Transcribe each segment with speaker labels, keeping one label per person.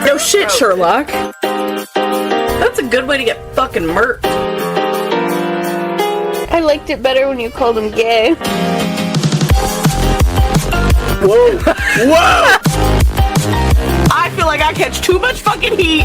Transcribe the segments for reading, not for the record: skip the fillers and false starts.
Speaker 1: No shit, Sherlock. That's a good way to get fucking murked.
Speaker 2: I liked it better when you called him gay.
Speaker 1: Whoa! Whoa! I feel like I catch too much fucking heat.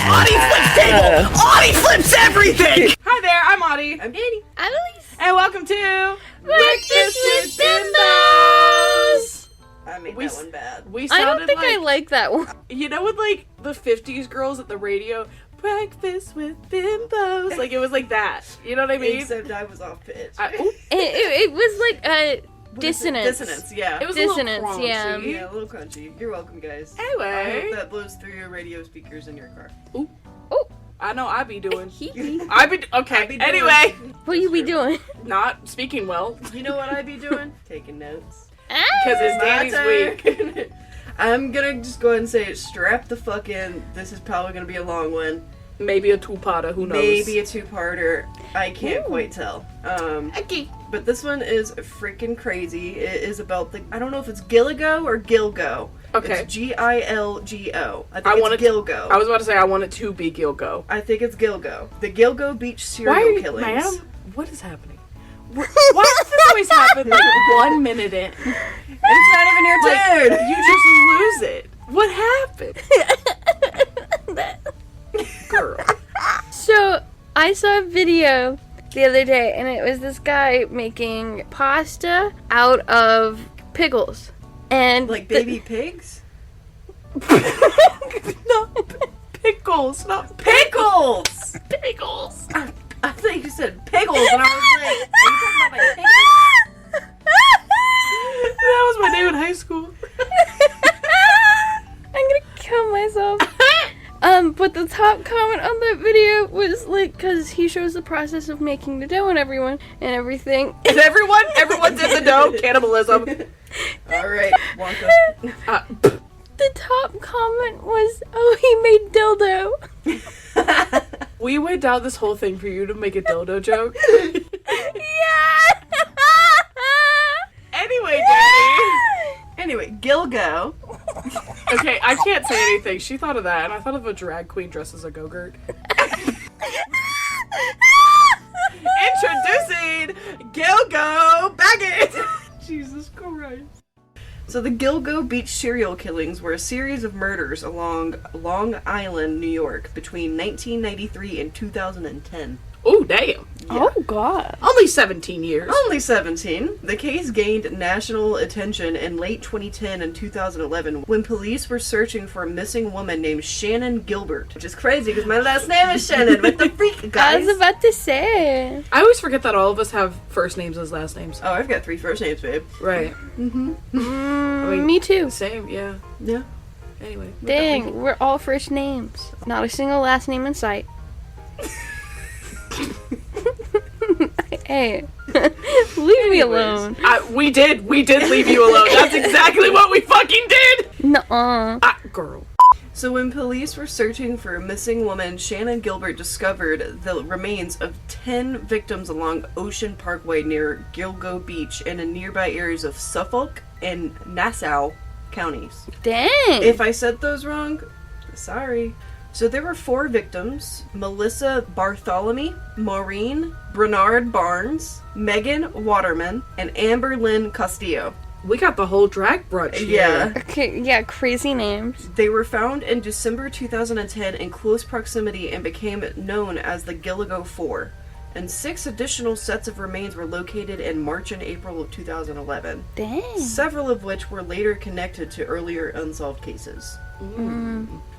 Speaker 1: Audie flips table! Audie flips everything! Hi there, I'm Audie.
Speaker 3: I'm Danny.
Speaker 2: I'm Elise.
Speaker 1: And welcome to
Speaker 2: Breakfast with Bimbos!
Speaker 3: I made that one bad.
Speaker 2: I don't think I like that one.
Speaker 1: You know with like the 50s girls at the radio? Breakfast with Bimbos. Like it was like that. You know what I mean?
Speaker 3: Except I was off pitch.
Speaker 2: It was like a dissonance.
Speaker 3: Dissonance, yeah.
Speaker 1: It was
Speaker 2: Dissonance,
Speaker 1: a little
Speaker 2: yeah.
Speaker 1: crunchy.
Speaker 3: Yeah, a little crunchy. You're welcome, guys.
Speaker 1: Anyway.
Speaker 3: I hope that blows through your radio speakers in your car.
Speaker 2: Ooh.
Speaker 1: I know I be doing.
Speaker 2: Okay.
Speaker 1: Anyway.
Speaker 2: What you be doing?
Speaker 1: Not speaking well.
Speaker 3: You know what I be doing? Taking notes.
Speaker 1: Because it's Danny's week.
Speaker 3: I'm gonna just go ahead and say it. Strap the fuck in. This is probably gonna be a long one.
Speaker 1: Maybe a two-parter, who knows?
Speaker 3: Maybe a two-parter. I can't quite tell.
Speaker 1: Okay.
Speaker 3: But this one is freaking crazy. It is about the, I don't know if it's Gilgo or Gilgo.
Speaker 1: Okay.
Speaker 3: It's Gilgo. I think it's Gilgo.
Speaker 1: I was about to say I want it to be Gilgo.
Speaker 3: I think it's Gilgo. The Gilgo Beach serial killings.
Speaker 1: Ma'am? What is happening? Why does this always happen like 1 minute in?
Speaker 3: And it's not even your turn.
Speaker 1: You just lose it. What happened? Girl.
Speaker 2: So, I saw a video the other day, and it was this guy making pasta out of pickles. And
Speaker 3: Like baby pigs?
Speaker 1: No, pickles, not
Speaker 3: Pickles!
Speaker 1: pickles.
Speaker 3: I think you said pickles, and I was like, are you talking about my pickles?
Speaker 1: That was my name in high school.
Speaker 2: I'm gonna kill myself. But the top comment on that video was like, because he shows the process of making the dough and everything.
Speaker 1: Is everyone did the dough? Cannibalism.
Speaker 3: Alright, Wonka.
Speaker 2: The top comment was, "Oh, he made dildo."
Speaker 1: We went down this whole thing for you to make a dildo joke.
Speaker 2: Yeah.
Speaker 1: Anyway, Danny.
Speaker 3: Anyway, Gilgo.
Speaker 1: Okay, I can't say anything. She thought of that, and I thought of a drag queen dressed as a go-gurt. Introducing Gilgo Baggett! Jesus Christ.
Speaker 3: So the Gilgo Beach serial killings were a series of murders along Long Island, New York, between 1993 and 2010.
Speaker 1: Oh, damn.
Speaker 3: Yeah.
Speaker 2: Oh God.
Speaker 1: Only 17 years.
Speaker 3: Only 17. The case gained national attention in late 2010 and 2011 when police were searching for a missing woman named Shannon Gilbert. Which is crazy because my last name is Shannon. What the freak, guys?
Speaker 2: I was about to say.
Speaker 1: I always forget that all of us have first names as last names.
Speaker 3: Oh, I've got 3 first names, babe.
Speaker 1: Right.
Speaker 2: Me too.
Speaker 1: Same, yeah.
Speaker 3: Yeah.
Speaker 1: Anyway.
Speaker 2: Dang, we're all first names. Not a single last name in sight. Hey, leave me alone.
Speaker 1: We did leave you alone. That's exactly what we fucking did!
Speaker 2: Nuh-uh.
Speaker 1: Girl.
Speaker 3: So when police were searching for a missing woman, Shannon Gilbert discovered the remains of 10 victims along Ocean Parkway near Gilgo Beach and in nearby areas of Suffolk and Nassau counties.
Speaker 2: Dang.
Speaker 3: If I said those wrong, sorry. So there were 4 victims: Melissa Barthelemy, Maureen Brainard-Barnes, Megan Waterman, and Amber Lynn Costello.
Speaker 1: We got the whole drag brunch here.
Speaker 3: Yeah.
Speaker 2: Okay, yeah, crazy names.
Speaker 3: They were found in December 2010 in close proximity and became known as the Gilgo 4. And 6 additional sets of remains were located in March and April of 2011.
Speaker 2: Dang.
Speaker 3: Several of which were later connected to earlier unsolved cases.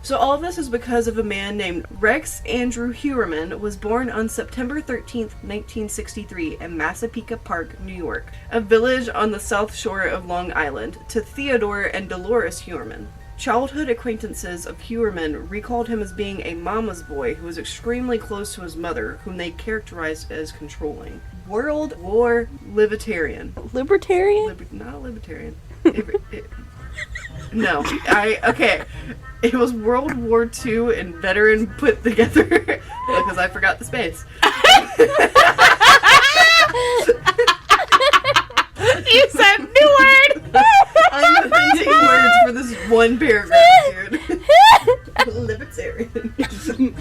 Speaker 3: So all of this is because of a man named Rex Andrew Heuermann was born on September 13th, 1963 in Massapequa Park, New York, a village on the south shore of Long Island, to Theodore and Dolores Heuermann. Childhood acquaintances of Heuermann recalled him as being a mama's boy who was extremely close to his mother, whom they characterized as controlling. World War Libertarian.
Speaker 2: Libertarian?
Speaker 3: Not a libertarian. No, okay. It was World War II and veteran put together because I forgot the space.
Speaker 1: You said new word!
Speaker 3: I'm inventing words for one paragraph, dude. Libertarian.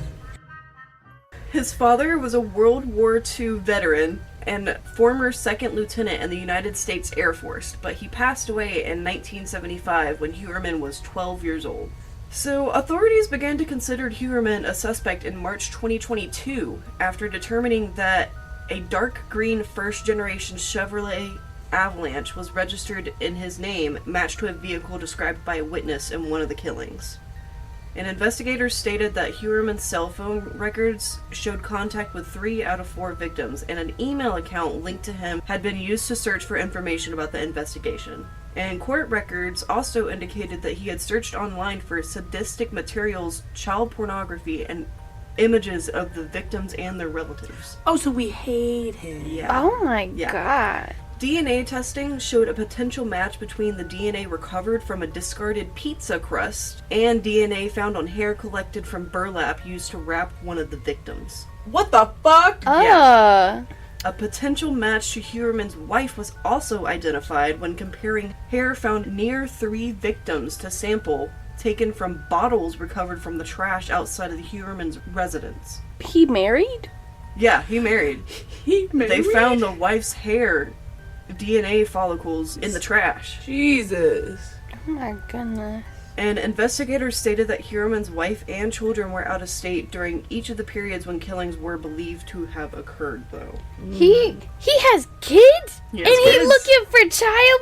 Speaker 3: His father was a World War II veteran and former second lieutenant in the United States Air Force, but he passed away in 1975 when Heuermann was 12 years old. So, authorities began to consider Heuermann a suspect in March 2022 after determining that a dark green first-generation Chevrolet Avalanche was registered in his name, matched to a vehicle described by a witness in one of the killings. And investigators stated that Heuermann's cell phone records showed contact with 3 out of 4 victims, and an email account linked to him had been used to search for information about the investigation. And court records also indicated that he had searched online for sadistic materials, child pornography, and images of the victims and their relatives.
Speaker 1: Oh, so we hate him.
Speaker 3: Yeah.
Speaker 2: Oh my god.
Speaker 3: DNA testing showed a potential match between the DNA recovered from a discarded pizza crust and DNA found on hair collected from burlap used to wrap one of the victims.
Speaker 1: What the fuck?
Speaker 3: Yeah. A potential match to Heuermann's wife was also identified when comparing hair found near 3 victims to sample taken from bottles recovered from the trash outside of the Heuermann's residence.
Speaker 2: He married?
Speaker 3: Yeah, he married.
Speaker 1: He married?
Speaker 3: They found the wife's hair DNA follicles in the trash.
Speaker 1: Jesus.
Speaker 2: Oh my goodness.
Speaker 3: And investigators stated that Heuermann's wife and children were out of state during each of the periods when killings were believed to have occurred, though.
Speaker 2: He has kids?
Speaker 3: He
Speaker 2: and
Speaker 3: has
Speaker 2: he's
Speaker 3: kids.
Speaker 2: looking for child?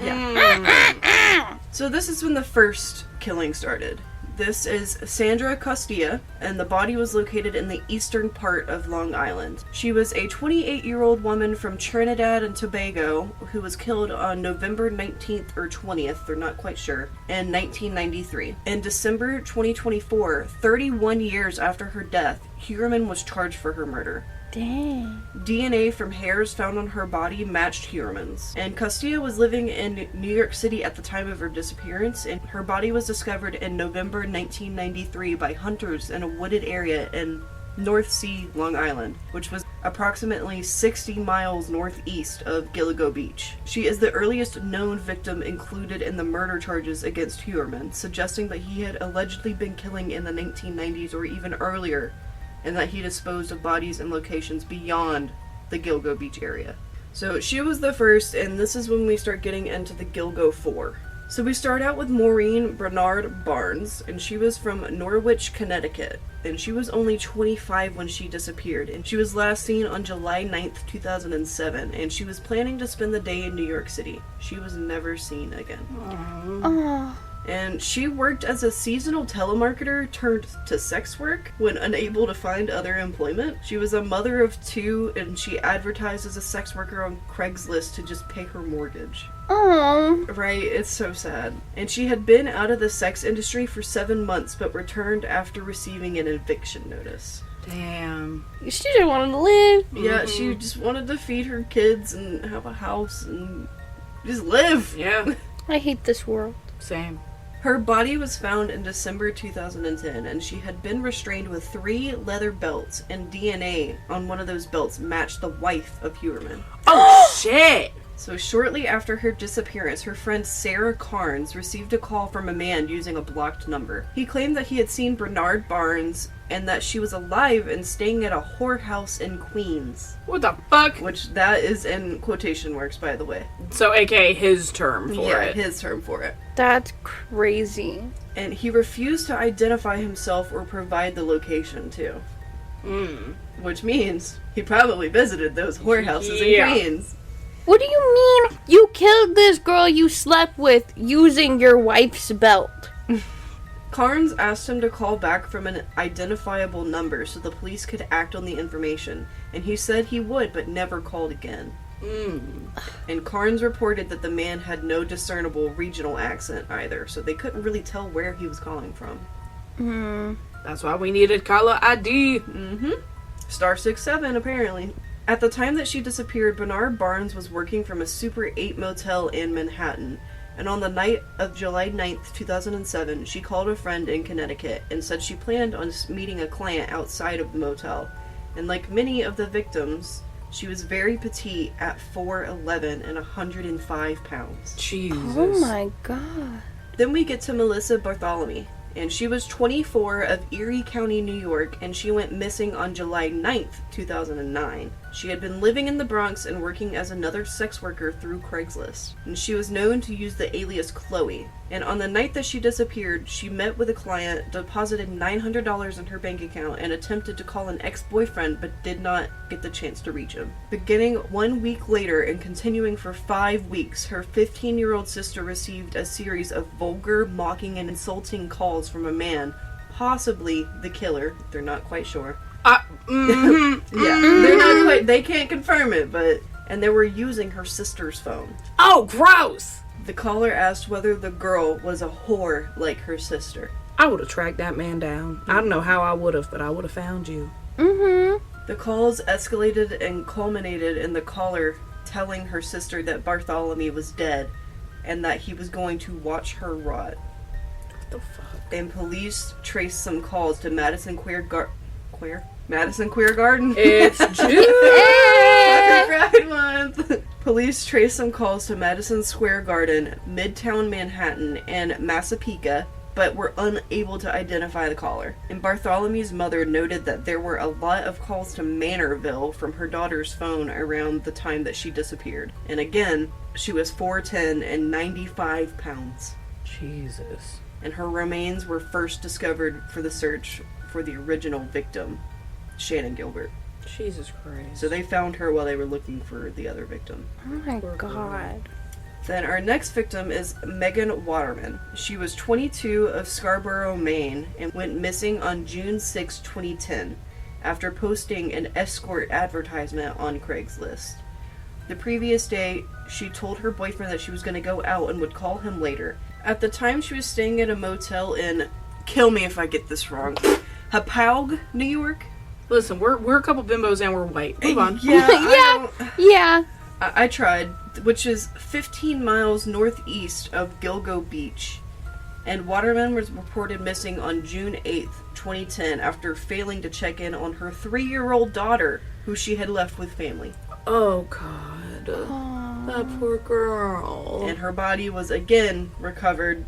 Speaker 3: Yeah. So this is when the first killing started. This is Sandra Costello, and the body was located in the eastern part of Long Island. She was a 28-year-old woman from Trinidad and Tobago who was killed on November 19th or 20th, they're not quite sure, in 1993. In December 2024, 31 years after her death, Heuermann was charged for her murder.
Speaker 2: Dang.
Speaker 3: DNA from hairs found on her body matched Heuermann's. And Costello was living in New York City at the time of her disappearance, and her body was discovered in November 1993 by hunters in a wooded area in North Sea, Long Island, which was approximately 60 miles northeast of Gilgo Beach. She is the earliest known victim included in the murder charges against Heuermann, suggesting that he had allegedly been killing in the 1990s or even earlier, and that he disposed of bodies in locations beyond the Gilgo Beach area. So she was the first, and this is when we start getting into the Gilgo 4. So we start out with Maureen Brainard-Barnes, and she was from Norwich, Connecticut, and she was only 25 when she disappeared, and she was last seen on July 9th, 2007, and she was planning to spend the day in New York City. She was never seen again.
Speaker 2: Oh.
Speaker 3: And she worked as a seasonal telemarketer turned to sex work when unable to find other employment. She was a mother of 2, and she advertised as a sex worker on Craigslist to just pay her mortgage.
Speaker 2: Oh.
Speaker 3: Right, it's so sad. And she had been out of the sex industry for 7 months, but returned after receiving an eviction notice.
Speaker 1: Damn.
Speaker 2: She just wanted to live.
Speaker 3: Yeah, she just wanted to feed her kids and have a house and just live.
Speaker 1: Yeah.
Speaker 2: I hate this world.
Speaker 1: Same.
Speaker 3: Her body was found in December 2010, and she had been restrained with 3 leather belts, and DNA on one of those belts matched the wife of Heuermann.
Speaker 1: Oh, shit!
Speaker 3: So shortly after her disappearance, her friend Sarah Carnes received a call from a man using a blocked number. He claimed that he had seen Brainard-Barnes and that she was alive and staying at a whorehouse in Queens.
Speaker 1: What the fuck?
Speaker 3: Which, that is in quotation marks, by the way.
Speaker 1: So, aka his term for it.
Speaker 3: Yeah, his term for it.
Speaker 2: That's crazy.
Speaker 3: And he refused to identify himself or provide the location, too. Which means he probably visited those whorehouses in Queens.
Speaker 2: What do you mean you killed this girl you slept with using your wife's belt?
Speaker 3: Carnes asked him to call back from an identifiable number so the police could act on the information, and he said he would, but never called again. And Carnes reported that the man had no discernible regional accent either, so they couldn't really tell where he was calling from.
Speaker 1: That's why we needed caller ID.
Speaker 3: Star 67, apparently. At the time that she disappeared, Brainard-Barnes was working from a Super 8 motel in Manhattan, and on the night of July 9th, 2007, she called a friend in Connecticut and said she planned on meeting a client outside of the motel. And like many of the victims, She was very petite at 4'11" and 105 pounds.
Speaker 1: Jesus.
Speaker 2: Oh my god.
Speaker 3: Then we get to Melissa Barthelemy, and she was 24 of Erie County, New York, and she went missing on July 9th, 2009. She had been living in the Bronx and working as another sex worker through Craigslist, and she was known to use the alias Chloe. And on the night that she disappeared, she met with a client, deposited $900 in her bank account, and attempted to call an ex-boyfriend but did not get the chance to reach him. Beginning 1 week later and continuing for 5 weeks, her 15-year-old sister received a series of vulgar, mocking, and insulting calls from a man, possibly the killer. They're not quite sure. They're not quite, they can't confirm it, and they were using her sister's phone.
Speaker 1: Oh, gross!
Speaker 3: The caller asked whether the girl was a whore like her sister.
Speaker 1: I would have tracked that man down. I don't know how I would have, but I would have found you.
Speaker 3: The calls escalated and culminated in the caller telling her sister that Barthelemy was dead and that he was going to watch her rot.
Speaker 1: What the fuck?
Speaker 3: And police traced some calls to Madison Square Garden.
Speaker 1: It's June!
Speaker 3: Pride Month! Police traced some calls to Madison Square Garden, Midtown Manhattan, and Massapequa, but were unable to identify the caller. And Barthelemy's mother noted that there were a lot of calls to Manorville from her daughter's phone around the time that she disappeared. And again, she was 4'10" and 95 pounds.
Speaker 1: Jesus.
Speaker 3: And her remains were first discovered for the search for the original victim, Shannon Gilbert.
Speaker 1: Jesus Christ.
Speaker 3: So they found her while they were looking for the other victim.
Speaker 2: Oh my god.
Speaker 3: Then our next victim is Megan Waterman. She was 22 of Scarborough, Maine, and went missing on June 6, 2010, after posting an escort advertisement on Craigslist. The previous day, she told her boyfriend that she was going to go out and would call him later. At the time, she was staying at a motel in, kill me if I get this wrong, Hauppauge, New York.
Speaker 1: Listen, we're a couple bimbos and we're white. Move on.
Speaker 2: Yeah.
Speaker 3: I tried, which is 15 miles northeast of Gilgo Beach. And Waterman was reported missing on June 8th, 2010, after failing to check in on her 3-year-old daughter, who she had left with family.
Speaker 1: Oh, God. That poor girl.
Speaker 3: And her body was again recovered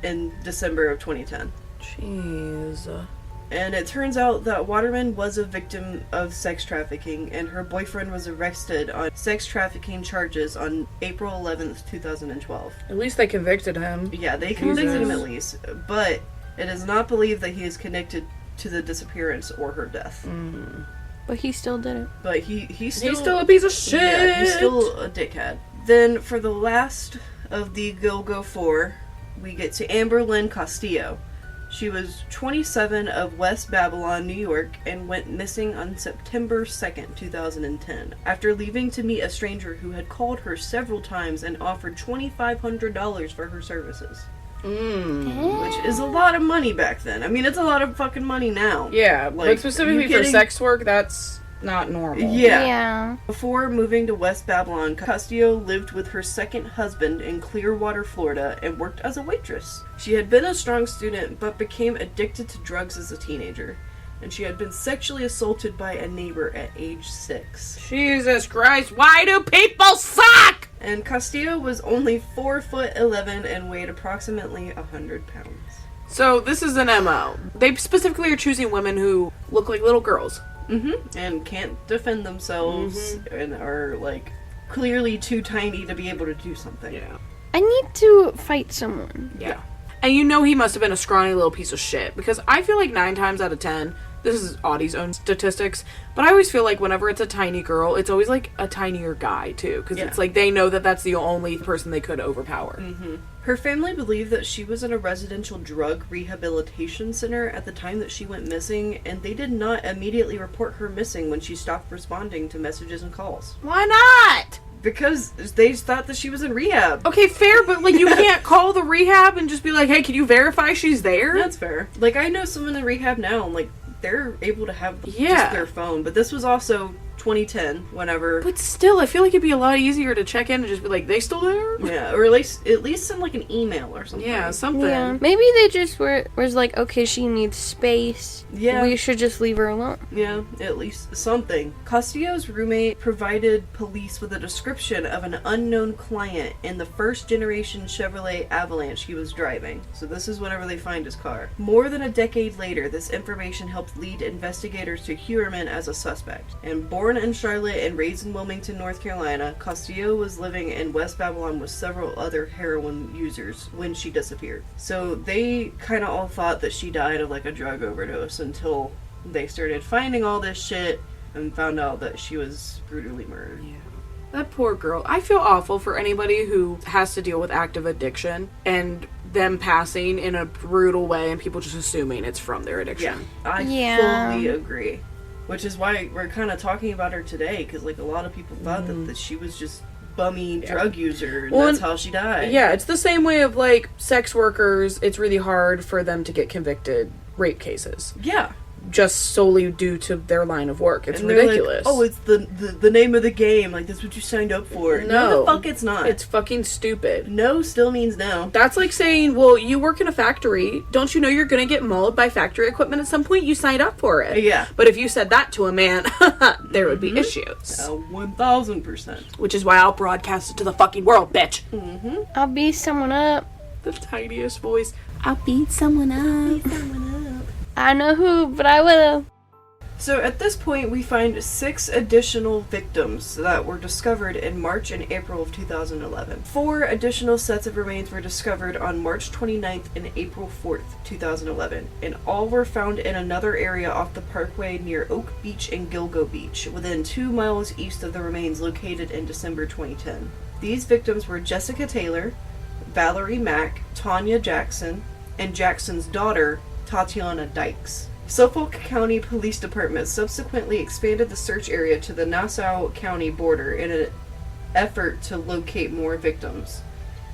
Speaker 3: in December of 2010.
Speaker 1: Jeez.
Speaker 3: And it turns out that Waterman was a victim of sex trafficking, and her boyfriend was arrested on sex trafficking charges on April 11th, 2012.
Speaker 1: At least they convicted him.
Speaker 3: Yeah, they convicted him at least, but it is not believed that he is connected to the disappearance or her death.
Speaker 2: But he still did it.
Speaker 3: But he's
Speaker 1: still a piece of shit.
Speaker 3: Yeah, he's still a dickhead. Then for the last of the Gilgo 4, we get to Amber Lynn Costello. She was 27 of West Babylon, New York, and went missing on September 2nd, 2010, after leaving to meet a stranger who had called her several times and offered $2,500 for her services. Which is a lot of money back then. I mean, it's a lot of fucking money now.
Speaker 1: Yeah,
Speaker 3: like,
Speaker 1: but specifically for sex work, that's not normal.
Speaker 3: Yeah. Before moving to West Babylon, Costello lived with her second husband in Clearwater, Florida, and worked as a waitress. She had been a strong student, but became addicted to drugs as a teenager. And she had been sexually assaulted by a neighbor at age 6.
Speaker 1: Jesus Christ, why do people suck?
Speaker 3: And Costello was only 4'11" and weighed approximately 100 pounds.
Speaker 1: So this is an MO. They specifically are choosing women who look like little girls.
Speaker 3: And can't defend themselves and are, like, clearly too tiny to be able to do something.
Speaker 1: Yeah.
Speaker 2: I need to fight someone.
Speaker 1: Yeah. And you know he must have been a scrawny little piece of shit, because I feel like 9 times out of 10, this is Audie's own statistics, but I always feel like whenever it's a tiny girl, it's always like a tinier guy too, because it's like they know that that's the only person they could overpower.
Speaker 3: Her family believed that she was in a residential drug rehabilitation center at the time that she went missing, and they did not immediately report her missing when she stopped responding to messages and calls.
Speaker 1: Why not?
Speaker 3: Because they thought that she was in rehab.
Speaker 1: Okay, fair, but like you can't call the rehab and just be like, hey, can you verify she's there?
Speaker 3: That's fair. Like, I know someone in rehab now, and like, they're able to have just their phone, but this was also 2010, whenever.
Speaker 1: But still, I feel like it'd be a lot easier to check in and just be like, they still there?
Speaker 3: Yeah, or at least send like an email or something.
Speaker 1: Yeah, something.
Speaker 2: Yeah. Maybe they just was like, okay, she needs space.
Speaker 3: Yeah.
Speaker 2: We should just leave her alone.
Speaker 3: Yeah, at least something. Castillo's roommate provided police with a description of an unknown client in the first-generation Chevrolet Avalanche he was driving. So this is whenever they find his car. More than a decade later, this information helped lead investigators to Heuermann as a suspect. And born in Charlotte and raised in Wilmington, North Carolina, Castillo was living in West Babylon with several other heroin users when she disappeared. So they kind of all thought that she died of like a drug overdose until they started finding all this shit and found out that she was brutally murdered.
Speaker 1: Yeah. That poor girl. I feel awful for anybody who has to deal with active addiction and them passing in a brutal way and people just assuming it's from their addiction.
Speaker 3: Yeah, I fully agree. Which is why we're kind of talking about her today, because like a lot of people thought that she was just bummy drug user, and that's how she died.
Speaker 1: Yeah, it's the same way of like sex workers. It's really hard for them to get convicted rape cases.
Speaker 3: Yeah.
Speaker 1: Just solely due to their line of work. It's ridiculous.
Speaker 3: Like, oh, it's the name of the game. Like, that's what you signed up for. No, the fuck it's not.
Speaker 1: It's fucking stupid.
Speaker 3: No still means no.
Speaker 1: That's like saying, well, you work in a factory. Don't you know you're going to get mauled by factory equipment at some point? You signed up for it.
Speaker 3: Yeah.
Speaker 1: But if you said that to a man, there would be issues.
Speaker 3: 1000%.
Speaker 1: Which is why I'll broadcast it to the fucking world, bitch.
Speaker 3: Mm-hmm.
Speaker 2: I'll beat someone up.
Speaker 1: The tiniest voice. I'll beat someone up.
Speaker 2: I know who, but I will.
Speaker 3: So at this point, we find 6 additional victims that were discovered in March and April of 2011. 4 additional sets of remains were discovered on March 29th and April 4th, 2011, and all were found in another area off the parkway near Oak Beach and Gilgo Beach, within 2 miles east of the remains located in December 2010. These victims were Jessica Taylor, Valerie Mack, Tanya Jackson, and Jackson's daughter, Tatiana Dykes. Suffolk County Police Department subsequently expanded the search area to the Nassau County border in an effort to locate more victims.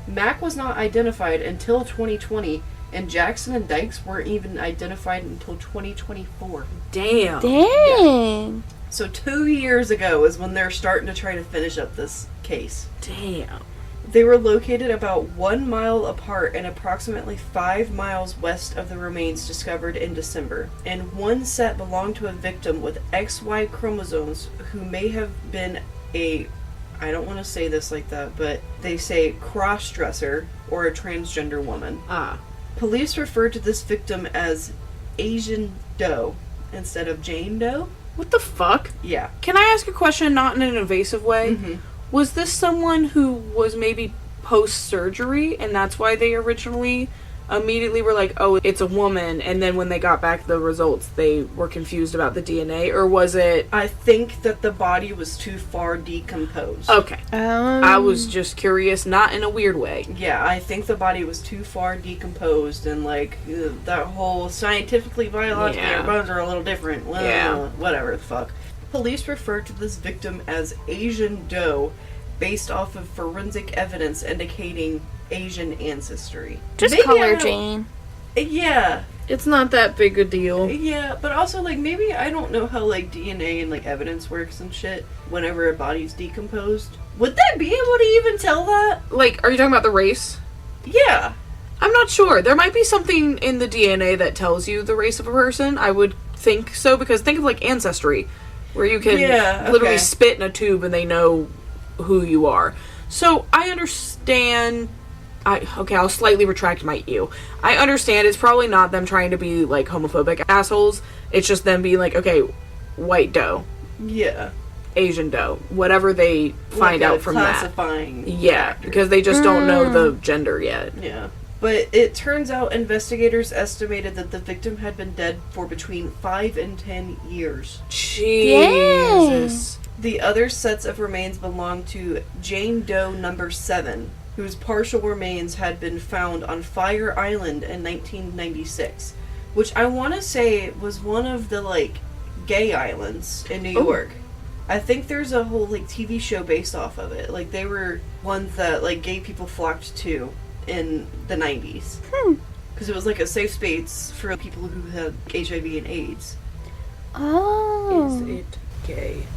Speaker 3: Mack was not identified until 2020, and Jackson and Dykes weren't even identified until 2024.
Speaker 1: Damn.
Speaker 2: Dang.
Speaker 3: So 2 years ago is when they're starting to try to finish up this case.
Speaker 1: Damn.
Speaker 3: They were located about 1 mile apart and approximately 5 miles west of the remains discovered in December. And one set belonged to a victim with XY chromosomes who may have been I don't want to say this like that, but they say cross-dresser or a transgender woman. Police referred to this victim as Asian Doe instead of Jane Doe.
Speaker 1: What the fuck?
Speaker 3: Yeah.
Speaker 1: Can I ask a question not in an invasive way?
Speaker 3: Mm-hmm.
Speaker 1: Was this someone who was maybe post-surgery, and that's why they originally immediately were like, oh, it's a woman, and then when they got back the results, they were confused about the DNA, or was it...
Speaker 3: I think that the body was too far decomposed.
Speaker 1: Okay. I was just curious, not in a weird way.
Speaker 3: Yeah, I think the body was too far decomposed, and like, that whole scientifically, biologically, our bones are a little different. Well, whatever the fuck. Police referred to this victim as Asian Doe based off of forensic evidence indicating Asian ancestry.
Speaker 2: Just call her Jane.
Speaker 3: Yeah.
Speaker 1: It's not that big a deal.
Speaker 3: Yeah, but also, like, maybe I don't know how, like, DNA and, like, evidence works and shit whenever a body's decomposed. Would they be able to even tell that?
Speaker 1: Like, are you talking about the race?
Speaker 3: Yeah.
Speaker 1: I'm not sure. There might be something in the DNA that tells you the race of a person. I would think so, because think of, like, Ancestry, where you can literally spit in a tube and they know who you are. So I understand. I'll slightly retract my ew. I understand it's probably not them trying to be like homophobic assholes. It's just them being like, okay, white doe.
Speaker 3: Yeah.
Speaker 1: Asian doe. Whatever they find out from
Speaker 3: classifying
Speaker 1: that. Yeah,
Speaker 3: factor.
Speaker 1: because they just don't know the gender yet.
Speaker 3: Yeah. But it turns out investigators estimated that the victim had been dead for between 5 and 10 years.
Speaker 1: Jesus.
Speaker 3: The other sets of remains belonged to Jane Doe number 7, whose partial remains had been found on Fire Island in 1996, which I want to say was one of the, like, gay islands in New York. I think there's a whole, like, TV show based off of it. Like, they were ones that, like, gay people flocked to in the 90s. Because it was, like, a safe space for people who had HIV and AIDS.
Speaker 2: Oh.
Speaker 1: Is it gay?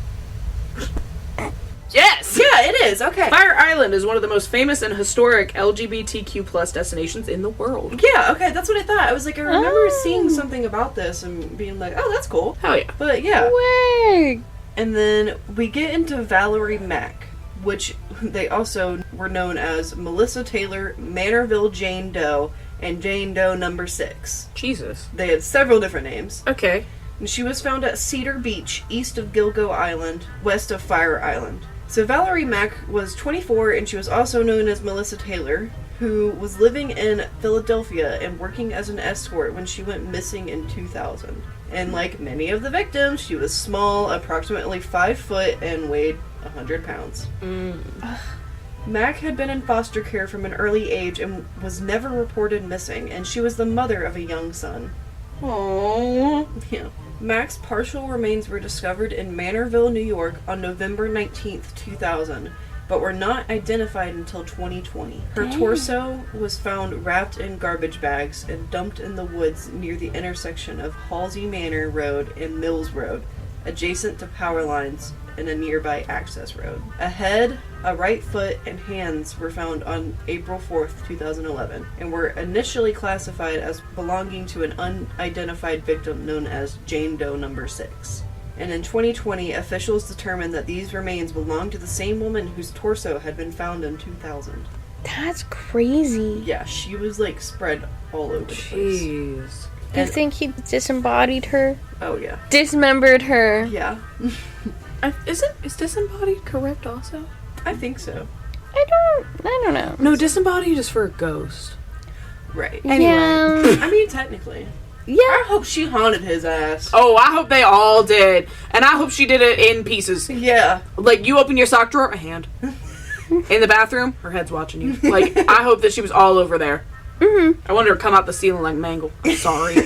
Speaker 1: Yes!
Speaker 3: Yeah, it is. Okay.
Speaker 1: Fire Island is one of the most famous and historic LGBTQ plus destinations in the world.
Speaker 3: Yeah, okay, that's what I thought. I was like, I remember seeing something about this and being like, oh, that's cool.
Speaker 1: Hell yeah.
Speaker 3: But yeah.
Speaker 2: Wait.
Speaker 3: And then we get into Valerie Mack, which they also were known as Melissa Taylor, Manorville Jane Doe, and Jane Doe number 6.
Speaker 1: Jesus.
Speaker 3: They had several different names.
Speaker 1: Okay.
Speaker 3: And she was found at Cedar Beach, east of Gilgo Island, west of Fire Island. So Valerie Mack was 24, and she was also known as Melissa Taylor, who was living in Philadelphia and working as an escort when she went missing in 2000. And like many of the victims, she was small, approximately 5 foot, and weighed 100 pounds. Mack had been in foster care from an early age and was never reported missing, and she was the mother of a young son.
Speaker 1: Aww.
Speaker 3: Yeah. Mack's partial remains were discovered in Manorville, New York on November 19th, 2000, but were not identified until 2020. Her torso was found wrapped in garbage bags and dumped in the woods near the intersection of Halsey Manor Road and Mills Road, adjacent to power lines and a nearby access road. A head, a right foot, and hands were found on April 4th, 2011, and were initially classified as belonging to an unidentified victim known as Jane Doe number 6. And in 2020, officials determined that these remains belonged to the same woman whose torso had been found in 2000.
Speaker 2: That's crazy.
Speaker 3: Yeah, she was like spread all over the place.
Speaker 1: Jeez.
Speaker 2: Do you think he disembodied her?
Speaker 3: Oh yeah.
Speaker 2: Dismembered her?
Speaker 3: Yeah.
Speaker 1: Is disembodied correct also?
Speaker 3: I think so.
Speaker 2: I don't know.
Speaker 1: No, disembodied is for a ghost.
Speaker 3: Right.
Speaker 2: Yeah.
Speaker 3: I mean, technically.
Speaker 2: Yeah.
Speaker 3: I hope she haunted his ass.
Speaker 1: Oh, I hope they all did. And I hope she did it in pieces.
Speaker 3: Yeah.
Speaker 1: Like, you open your sock drawer, a hand. In the bathroom, her head's watching you. Like, I hope that she was all over there.
Speaker 2: Mm-hmm.
Speaker 1: I want her to come out the ceiling like Mangle. I'm sorry.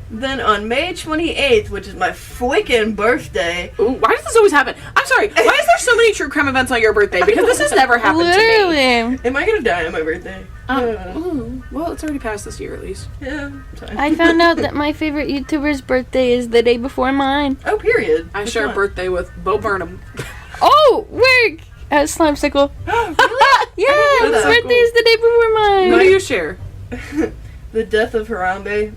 Speaker 3: Then on May 28th, which is my freaking birthday.
Speaker 1: Ooh, why does this always happen? I'm sorry. Why is there so many true crime events on your birthday? Because this has never happened to me.
Speaker 2: Literally.
Speaker 3: Am I gonna die on my birthday?
Speaker 1: Well, it's already passed this year at least.
Speaker 3: Yeah. Sorry.
Speaker 2: I found out that my favorite YouTuber's birthday is the day before mine.
Speaker 3: Oh, period.
Speaker 1: I
Speaker 3: Which
Speaker 1: share a
Speaker 3: one?
Speaker 1: birthday with Bo Burnham.
Speaker 2: Oh, work! At Slimesicle.
Speaker 3: Really?
Speaker 2: Yeah,
Speaker 3: That's
Speaker 2: his
Speaker 3: so
Speaker 2: birthday is the day before mine.
Speaker 1: What do you share?
Speaker 3: The death of Harambe.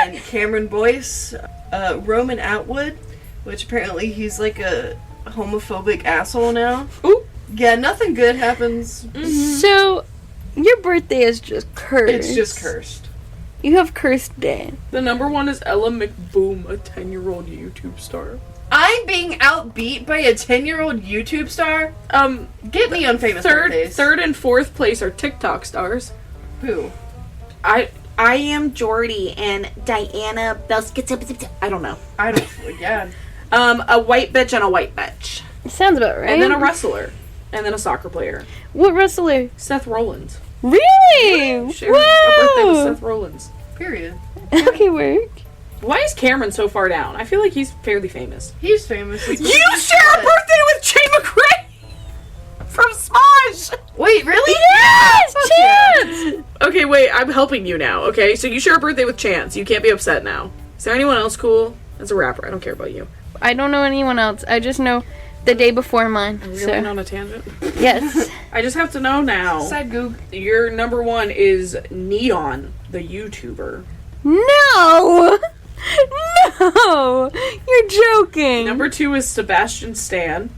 Speaker 3: And Cameron Boyce. Roman Atwood, which apparently he's like a homophobic asshole now.
Speaker 1: Ooh.
Speaker 3: Yeah, nothing good happens.
Speaker 2: So, your birthday is just cursed.
Speaker 3: It's just cursed.
Speaker 2: You have cursed day.
Speaker 1: The number one is Ella McBoom, a 10-year-old YouTube star.
Speaker 3: I'm being outbeat by a 10-year-old YouTube star? Get me on famous birthdays.
Speaker 1: Third and fourth place are TikTok stars.
Speaker 3: Who?
Speaker 1: I am Jordy and Diana Belskitz. I don't know.
Speaker 3: I don't. Yeah.
Speaker 1: A white bitch and a white bitch.
Speaker 2: Sounds about right.
Speaker 1: And then a wrestler. And then a soccer player.
Speaker 2: What wrestler?
Speaker 1: Seth Rollins.
Speaker 2: Really?
Speaker 1: Share a birthday with Seth Rollins.
Speaker 3: Period.
Speaker 2: Okay, work.
Speaker 1: Why is Cameron so far down? I feel like he's fairly famous.
Speaker 3: He's famous.
Speaker 1: You share a birthday with Jay McRae from Smosh!
Speaker 3: Wait, really?
Speaker 2: Yes! Chance!
Speaker 1: Okay, wait, I'm helping you now, okay? So you share a birthday with Chance. You can't be upset now. Is there anyone else cool? That's a rapper. I don't care about you.
Speaker 2: I don't know anyone else. I just know the day before mine.
Speaker 1: Are we
Speaker 2: So,
Speaker 1: going on a tangent?
Speaker 2: yes.
Speaker 1: I just have to know now.
Speaker 3: Side goog.
Speaker 1: Your number one is Neon, the YouTuber.
Speaker 2: No! No! You're joking.
Speaker 1: Number two is Sebastian Stan,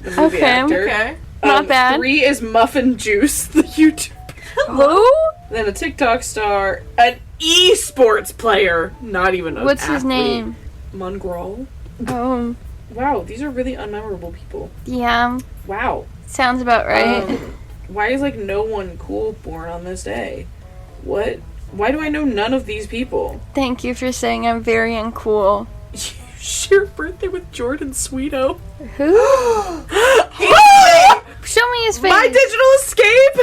Speaker 1: the movie
Speaker 2: Okay.
Speaker 1: actor.
Speaker 3: Okay.
Speaker 2: Not bad.
Speaker 1: 3 is Muffin Juice, the YouTuber.
Speaker 2: Who?
Speaker 1: Then a TikTok star, an esports player, not even an
Speaker 2: What's his
Speaker 1: athlete.
Speaker 2: name?
Speaker 1: Mungrol.
Speaker 2: Oh,
Speaker 1: Wow, these are really unmemorable people.
Speaker 2: yeah.
Speaker 1: Wow.
Speaker 2: Sounds about right.
Speaker 1: Why is like no one cool born on this day? What? Why do I know none of these people?
Speaker 2: Thank you for saying I'm very uncool.
Speaker 1: You share a birthday with Jordan Sweeto.
Speaker 2: Who? Show me his face.
Speaker 1: My digital escape.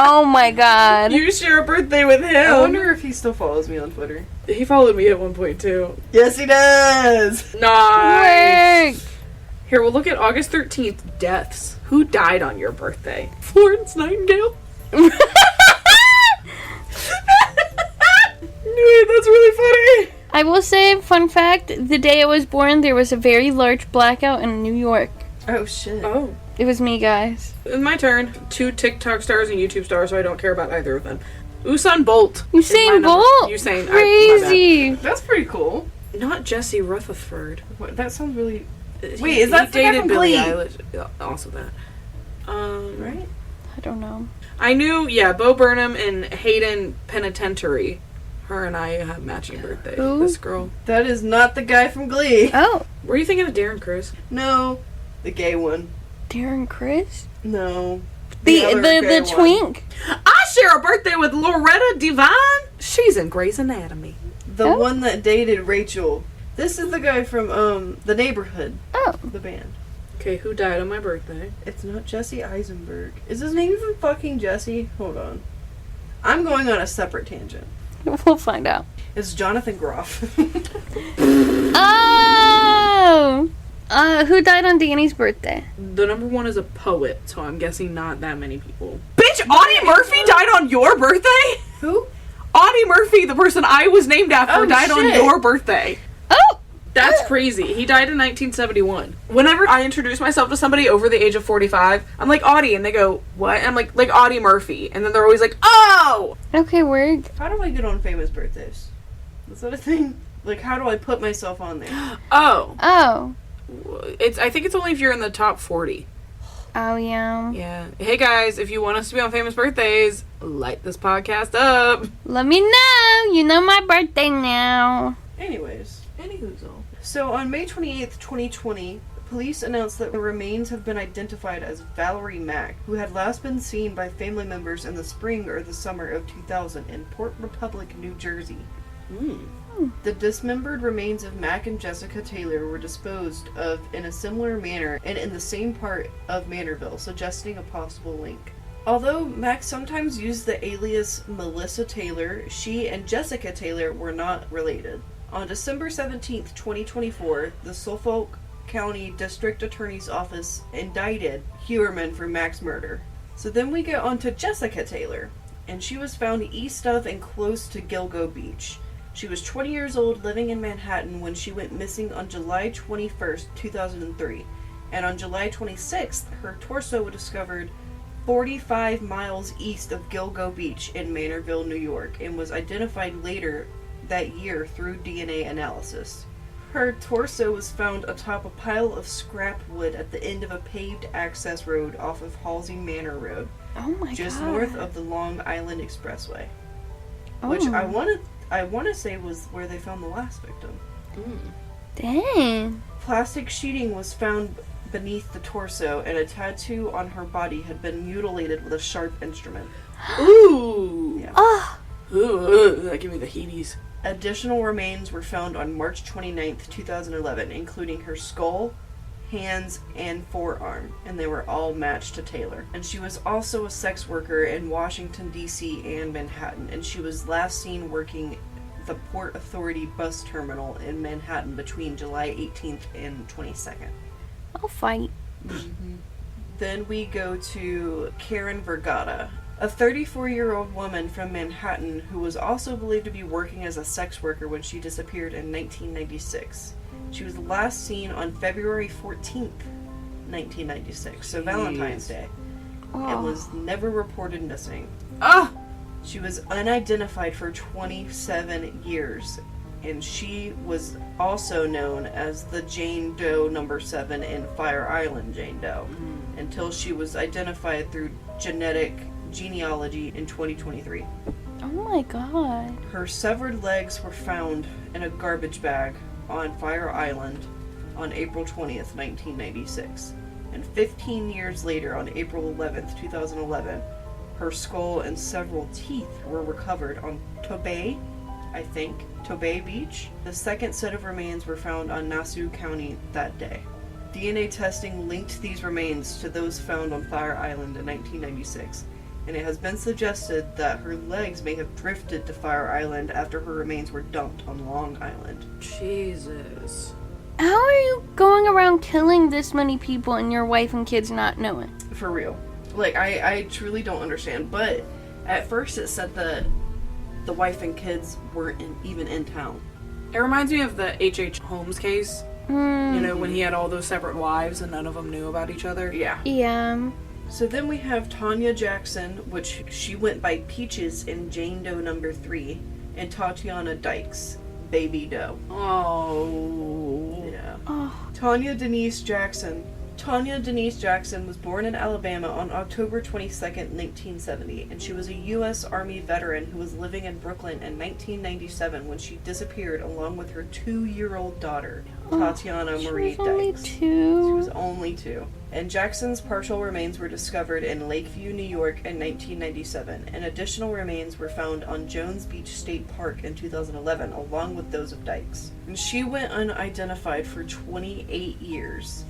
Speaker 2: Oh my god.
Speaker 1: You share a birthday with him.
Speaker 3: I wonder if he still follows me on Twitter.
Speaker 1: He followed me at one point too.
Speaker 3: Yes, he does.
Speaker 1: Nice.
Speaker 2: Work.
Speaker 1: Here, we'll look at August 13th, deaths. Who died on your birthday? Florence Nightingale? Dude, that's really funny.
Speaker 2: I I will say, fun fact, the day I was born, there was a very large blackout in New York.
Speaker 3: Oh, shit.
Speaker 1: Oh.
Speaker 2: It was me, guys.
Speaker 1: My turn. 2 TikTok stars and YouTube stars, so I don't care about either of them. Usain Bolt.
Speaker 2: Usain Bolt?
Speaker 1: Usain.
Speaker 2: Crazy.
Speaker 3: That's pretty cool.
Speaker 1: Not Jesse Rutherford.
Speaker 3: What, that sounds really...
Speaker 1: Wait,
Speaker 3: is that the guy from
Speaker 1: Billie
Speaker 3: Glee?
Speaker 1: Eilish? Yeah, also that.
Speaker 3: Right?
Speaker 2: I don't know.
Speaker 1: I knew, Bo Burnham and Hayden Penitentiary. Her and I have matching birthdays.
Speaker 2: Who?
Speaker 1: This girl.
Speaker 3: That is not the guy from Glee.
Speaker 2: Oh,
Speaker 1: Were you thinking of Darren Criss?
Speaker 3: No. The gay one.
Speaker 2: Darren Criss?
Speaker 3: No.
Speaker 2: The
Speaker 3: other gay one.
Speaker 2: twink?
Speaker 1: I share a birthday with Loretta Devine. She's in Grey's Anatomy.
Speaker 3: The
Speaker 2: Oh.
Speaker 3: one that dated Rachel. This is the guy from The Neighborhood.
Speaker 2: Oh.
Speaker 3: The band.
Speaker 1: Okay, who died on my birthday?
Speaker 3: It's not Jesse Eisenberg. Is his name even fucking Jesse? Hold on. I'm going on a separate tangent.
Speaker 2: We'll find out.
Speaker 3: It's Jonathan Groff.
Speaker 2: Oh! Who died on Danny's birthday?
Speaker 1: The number one is a poet, so I'm guessing not that many people. Bitch, Audie Murphy died on your birthday?
Speaker 3: Who?
Speaker 1: Audie Murphy, the person I was named after,
Speaker 3: Oh,
Speaker 1: died on
Speaker 3: shit.
Speaker 1: your birthday.
Speaker 2: Oh!
Speaker 1: That's crazy. He died in 1971. Whenever I introduce myself to somebody over the age of 45, I'm like, Audie, and they go, what? And I'm like Audie Murphy. And then they're always like, oh!
Speaker 2: Okay, word.
Speaker 3: How do I get on famous birthdays? Is that a thing? Like, how do I put myself on there?
Speaker 1: Oh.
Speaker 2: Oh.
Speaker 1: I think it's only if you're in the top 40.
Speaker 2: Oh, yeah.
Speaker 1: Yeah. Hey guys, if you want us to be on famous birthdays, light this podcast up.
Speaker 2: Let me know. You know my birthday now.
Speaker 3: Anyways.
Speaker 1: Anywhoozle.
Speaker 3: So on May 28th, 2020, police announced that the remains have been identified as Valerie Mack, who had last been seen by family members in the spring or the summer of 2000 in Port Republic, New Jersey. The dismembered remains of Mack and Jessica Taylor were disposed of in a similar manner and in the same part of Manorville, suggesting a possible link. Although Mack sometimes used the alias Melissa Taylor, she and Jessica Taylor were not related. On December 17th, 2024, the Suffolk County District Attorney's Office indicted Heuermann for Mack's murder. So then we get on to Jessica Taylor, and she was found east of and close to Gilgo Beach. She was 20 years old, living in Manhattan when she went missing on July 21st, 2003. And on July 26th, her torso was discovered 45 miles east of Gilgo Beach in Manorville, New York, and was identified later that year through DNA analysis. Her torso was found atop a pile of scrap wood at the end of a paved access road off of Halsey Manor Road,
Speaker 2: Oh my
Speaker 3: just
Speaker 2: god.
Speaker 3: north of the Long Island Expressway,
Speaker 2: Oh.
Speaker 3: which I want to say was where they found the last victim.
Speaker 2: Dang.
Speaker 3: Plastic sheeting was found beneath the torso, and a tattoo on her body had been mutilated with a sharp instrument.
Speaker 1: Ooh.
Speaker 3: Yeah.
Speaker 2: Oh.
Speaker 1: Ooh, that give me the heebies.
Speaker 3: Additional remains were found on March 29th, 2011, including her skull, hands, and forearm, and they were all matched to Taylor. And she was also a sex worker in Washington, D.C. and Manhattan, and she was last seen working the Port Authority bus terminal in Manhattan between July 18th and 22nd.
Speaker 2: I'll fight.
Speaker 3: Then we go to Karen Vergata, a 34-year-old woman from Manhattan who was also believed to be working as a sex worker when she disappeared in 1996. She was last seen on February 14th, 1996, so Valentine's Day, and was never reported missing.
Speaker 1: Ah!
Speaker 3: She was unidentified for 27 years, and she was also known as the Jane Doe number 7 in Fire Island Jane Doe, until she was identified through genetic genealogy in 2023.
Speaker 2: Oh my god.
Speaker 3: Her severed legs were found in a garbage bag on Fire Island on April 20th, 1996. And 15 years later, on April 11th, 2011, her skull and several teeth were recovered on Tobay Beach. The second set of remains were found on Nassau County that day. DNA testing linked these remains to those found on Fire Island in 1996, and it has been suggested that her legs may have drifted to Fire Island after her remains were dumped on Long Island.
Speaker 1: Jesus.
Speaker 2: How are you going around killing this many people and your wife and kids not knowing?
Speaker 3: For real. Like, I truly don't understand, but at first it said that the wife and kids weren't even in town.
Speaker 1: It reminds me of the H.H. Holmes case. You know, when he had all those separate wives and none of them knew about each other. Yeah.
Speaker 2: Yeah.
Speaker 3: So then we have Tanya Jackson, which she went by Peaches in Jane Doe number 3, and Tatiana Dykes, Baby Doe.
Speaker 1: Oh.
Speaker 3: Yeah.
Speaker 2: Oh.
Speaker 3: Tanya Denise Jackson was born in Alabama on October 22nd, 1970, and she was a U.S. Army veteran who was living in Brooklyn in 1997 when she disappeared along with her 2-year-old daughter, Tatiana Marie Dykes. She was only 2. And Jackson's partial remains were discovered in Lakeview, New York in 1997, and additional remains were found on Jones Beach State Park in 2011, along with those of Dykes. And she went unidentified for 28 years.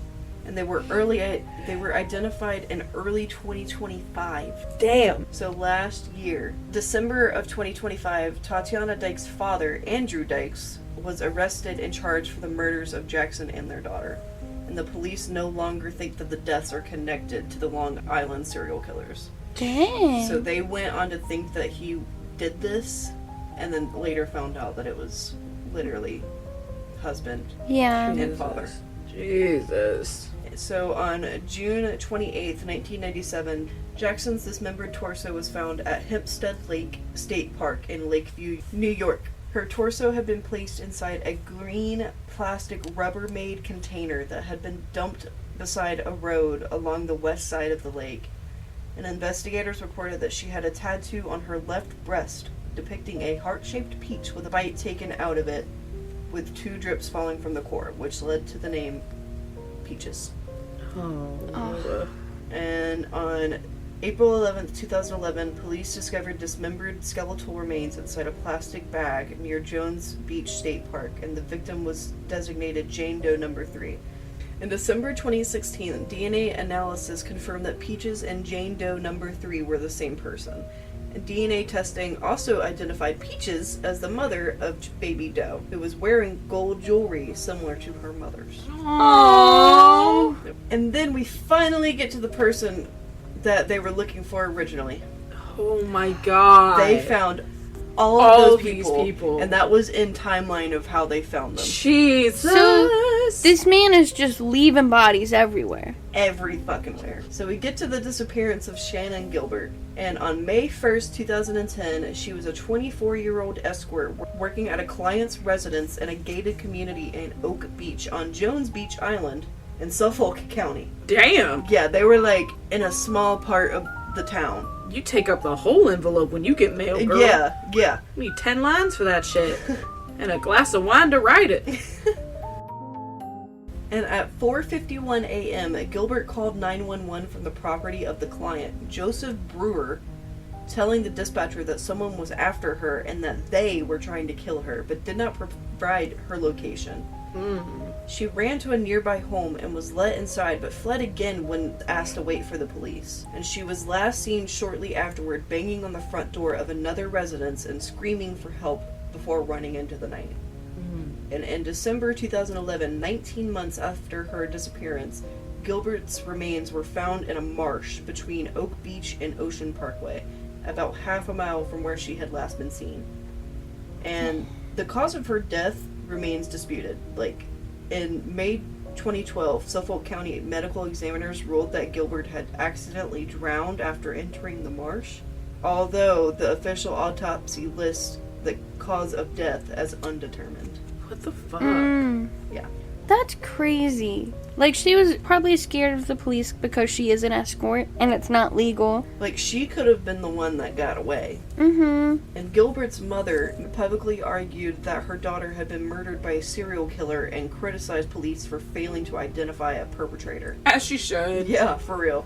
Speaker 3: And they were identified in early 2025.
Speaker 1: Damn.
Speaker 3: So last year, December of 2025, Tatiana Dykes' father, Andrew Dykes, was arrested and charged for the murders of Jackson and their daughter. And the police no longer think that the deaths are connected to the Long Island serial killers.
Speaker 2: Dang.
Speaker 3: So they went on to think that he did this, and then later found out that it was literally husband and father.
Speaker 1: Jesus.
Speaker 3: So on June 28th, 1997, Jackson's dismembered torso was found at Hempstead Lake State Park in Lakeview, New York. Her torso had been placed inside a green plastic Rubbermaid container that had been dumped beside a road along the west side of the lake. And investigators reported that she had a tattoo on her left breast depicting a heart-shaped peach with a bite taken out of it, with 2 drips falling from the core, which led to the name Peaches.
Speaker 1: Oh.
Speaker 3: And on April 11th, 2011, police discovered dismembered skeletal remains inside a plastic bag near Jones Beach State Park, and the victim was designated Jane Doe number 3. In December 2016, DNA analysis confirmed that Peaches and Jane Doe number 3 were the same person. And DNA testing also identified Peaches as the mother of Baby Doe, who was wearing gold jewelry similar to her mother's.
Speaker 1: Aww.
Speaker 3: And then we finally get to the person that they were looking for originally.
Speaker 1: Oh my god.
Speaker 3: They found all of these people, and that was in timeline of how they found them.
Speaker 1: Jesus.
Speaker 2: So this man is just leaving bodies everywhere.
Speaker 3: Every fucking where. So we get to the disappearance of Shannon Gilbert, and on May 1st, 2010, she was a 24-year-old escort working at a client's residence in a gated community in Oak Beach on Jones Beach Island in Suffolk County.
Speaker 1: Damn.
Speaker 3: Yeah, they were like in a small part of the town.
Speaker 1: You take up the whole envelope when you get mail, girl.
Speaker 3: Yeah.
Speaker 1: You need 10 lines for that shit. And a glass of wine to write it.
Speaker 3: And at 4:51 a.m., Gilbert called 911 from the property of the client, Joseph Brewer, telling the dispatcher that someone was after her and that they were trying to kill her, but did not provide her location. She ran to a nearby home and was let inside, but fled again when asked to wait for the police. And she was last seen shortly afterward banging on the front door of another residence and screaming for help before running into the night. And in December 2011, 19 months after her disappearance, Gilbert's remains were found in a marsh between Oak Beach and Ocean Parkway, about half a mile from where she had last been seen. And the cause of her death remains disputed. Like, in May 2012, Suffolk County medical examiners ruled that Gilbert had accidentally drowned after entering the marsh, although the official autopsy lists the cause of death as undetermined.
Speaker 1: What the fuck?
Speaker 3: Yeah.
Speaker 2: That's crazy. Like, she was probably scared of the police because she is an escort and it's not legal.
Speaker 3: Like, she could have been the one that got away. And Gilbert's mother publicly argued that her daughter had been murdered by a serial killer and criticized police for failing to identify a perpetrator.
Speaker 1: As she should.
Speaker 3: Yeah, for real.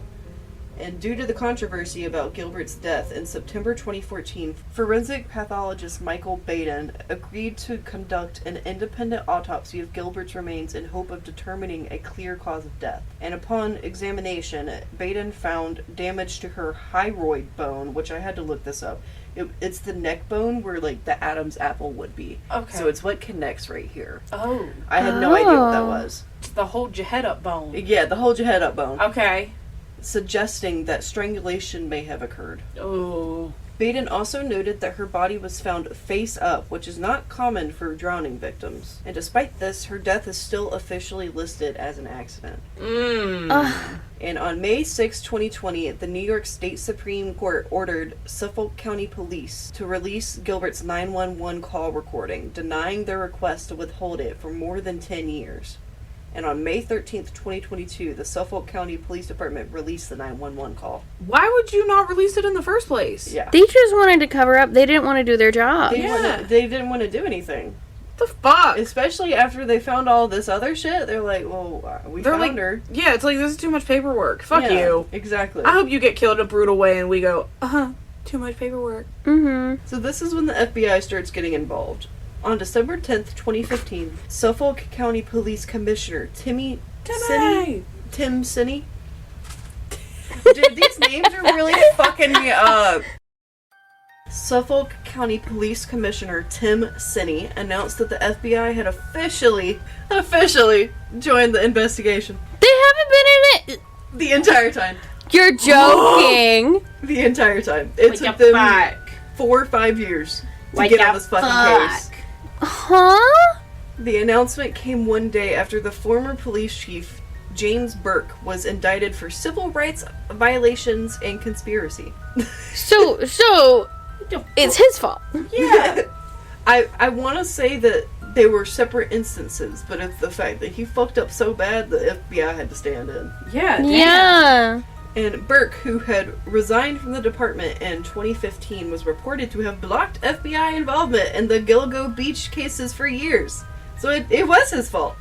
Speaker 3: And due to the controversy about Gilbert's death, in September 2014, forensic pathologist Michael Baden agreed to conduct an independent autopsy of Gilbert's remains in hope of determining a clear cause of death. And upon examination, Baden found damage to her hyoid bone, which I had to look this up. It's the neck bone where, like, the Adam's apple would be.
Speaker 1: Okay.
Speaker 3: So it's what connects right here.
Speaker 1: Oh.
Speaker 3: I had no idea what that was.
Speaker 1: The hold your head up bone.
Speaker 3: Yeah, the hold your head up bone.
Speaker 1: Okay.
Speaker 3: Suggesting that strangulation may have occurred.
Speaker 1: Oh.
Speaker 3: Baden also noted that her body was found face up, which is not common for drowning victims. And despite this, her death is still officially listed as an accident. And on May 6, 2020, the New York State Supreme Court ordered Suffolk County Police to release Gilbert's 911 call recording, denying their request to withhold it for more than 10 years. And on May 13th, 2022, the Suffolk County Police Department released the 911 call.
Speaker 1: Why would you not release it in the first place?
Speaker 3: Yeah.
Speaker 2: They just wanted to cover up. They didn't want to do their job.
Speaker 3: They didn't want to do anything.
Speaker 1: The fuck?
Speaker 3: Especially after they found all this other shit, they're like, well, we found her.
Speaker 1: Yeah, it's like, this is too much paperwork. Fuck you.
Speaker 3: Exactly.
Speaker 1: I hope you get killed in a brutal way and we go, too much paperwork.
Speaker 2: Mm-hmm.
Speaker 3: So this is when the FBI starts getting involved. On December 10th, 2015, Suffolk County Police Commissioner Tim Sinney? Dude, these names are really fucking me up. Suffolk County Police Commissioner Tim Sinney announced that the FBI had officially joined the investigation.
Speaker 2: They haven't been in it
Speaker 3: The entire time.
Speaker 2: You're joking.
Speaker 3: The entire time. It took them 4 or 5 years to get on this fucking case.
Speaker 2: Huh?
Speaker 3: The announcement came one day after the former police chief, James Burke, was indicted for civil rights violations and conspiracy.
Speaker 2: So it's his fault.
Speaker 3: Yeah. I want to say that they were separate instances, but it's the fact that he fucked up so bad the FBI had to stand in.
Speaker 1: Yeah, damn.
Speaker 2: Yeah.
Speaker 3: And Burke, who had resigned from the department in 2015, was reported to have blocked FBI involvement in the Gilgo Beach cases for years. So it was his fault.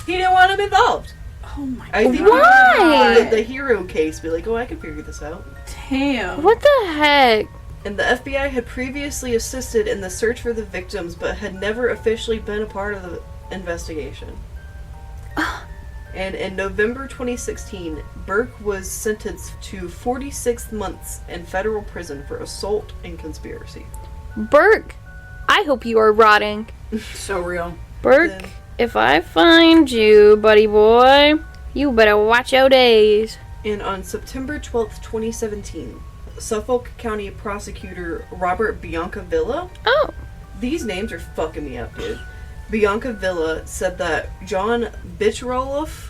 Speaker 3: He didn't want him involved.
Speaker 1: Oh my
Speaker 3: I think
Speaker 2: Why?
Speaker 3: the hero case be like, oh, I can figure this out.
Speaker 1: Damn.
Speaker 2: What the heck?
Speaker 3: And the FBI had previously assisted in the search for the victims, but had never officially been a part of the investigation. And in November 2016, Burke was sentenced to 46 months in federal prison for assault and conspiracy.
Speaker 2: Burke, I hope you are rotting.
Speaker 1: So real.
Speaker 2: Burke, if I find you, buddy boy, you better watch your days.
Speaker 3: And on September 12th, 2017, Suffolk County Prosecutor Robert Biancavilla.
Speaker 2: Oh.
Speaker 3: These names are fucking me up, dude. Biancavilla said that John Bitchroloff,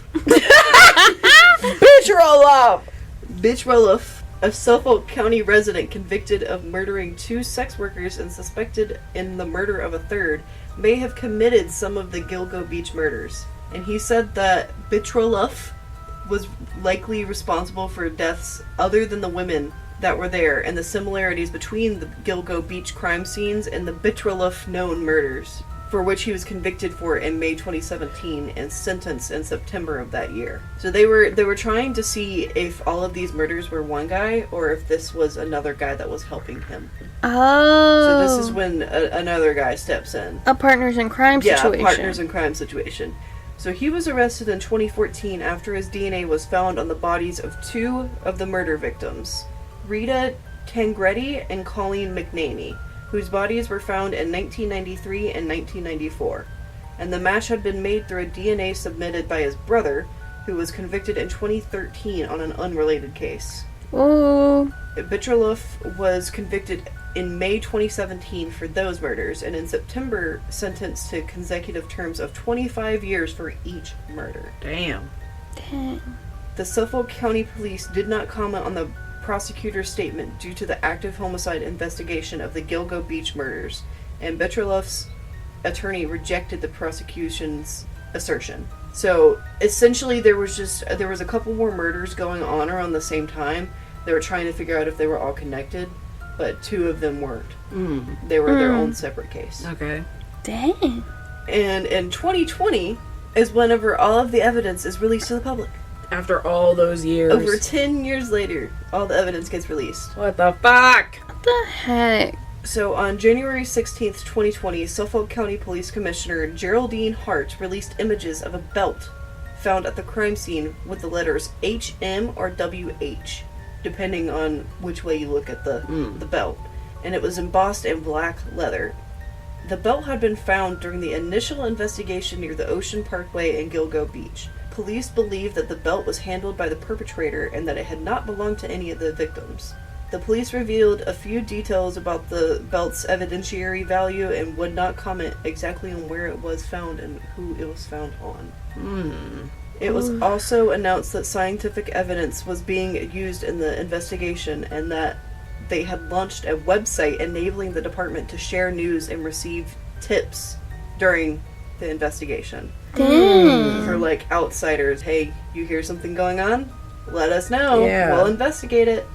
Speaker 3: a Suffolk County resident convicted of murdering 2 sex workers and suspected in the murder of a third, may have committed some of the Gilgo Beach murders. And he said that Bitchroloff was likely responsible for deaths other than the women that were there, and the similarities between the Gilgo Beach crime scenes and the Bitchroloff known murders, for which he was convicted for in May 2017 and sentenced in September of that year. So they were trying to see if all of these murders were one guy or if this was another guy that was helping him.
Speaker 2: Oh.
Speaker 3: So this is when another guy steps in.
Speaker 2: A partners in crime situation.
Speaker 3: Yeah, partners in crime situation. So he was arrested in 2014 after his DNA was found on the bodies of 2 of the murder victims, Rita Tangretti and Colleen McNamee, whose bodies were found in 1993 and 1994. And the match had been made through a DNA submitted by his brother, who was convicted in 2013 on an unrelated case.
Speaker 2: Ooh.
Speaker 3: Bitchroloff was convicted in May 2017 for those murders, and in September sentenced to consecutive terms of 25 years for each murder.
Speaker 1: Damn.
Speaker 2: Dang.
Speaker 3: The Suffolk County Police did not comment on the prosecutor's statement due to the active homicide investigation of the Gilgo Beach murders, and Bitchroloff's attorney rejected the prosecution's assertion. So essentially there was a couple more murders going on around the same time. They were trying to figure out if they were all connected, but 2 of them weren't. They were their own separate case.
Speaker 1: Okay.
Speaker 2: Dang.
Speaker 3: And in 2020 is whenever all of the evidence is released to the public.
Speaker 1: After all those years.
Speaker 3: Over 10 years later, all the evidence gets released.
Speaker 1: What the fuck?
Speaker 2: What the heck?
Speaker 3: So on January 16th, 2020, Suffolk County Police Commissioner Geraldine Hart released images of a belt found at the crime scene with the letters HM or WH, depending on which way you look at the belt. And it was embossed in black leather. The belt had been found during the initial investigation near the Ocean Parkway in Gilgo Beach. Police believed that the belt was handled by the perpetrator and that it had not belonged to any of the victims. The police revealed a few details about the belt's evidentiary value and would not comment exactly on where it was found and who it was found on. It was also announced that scientific evidence was being used in the investigation and that they had launched a website enabling the department to share news and receive tips during the investigation. For like outsiders, hey, you hear something going on? Let us know.
Speaker 1: Yeah.
Speaker 3: We'll investigate it.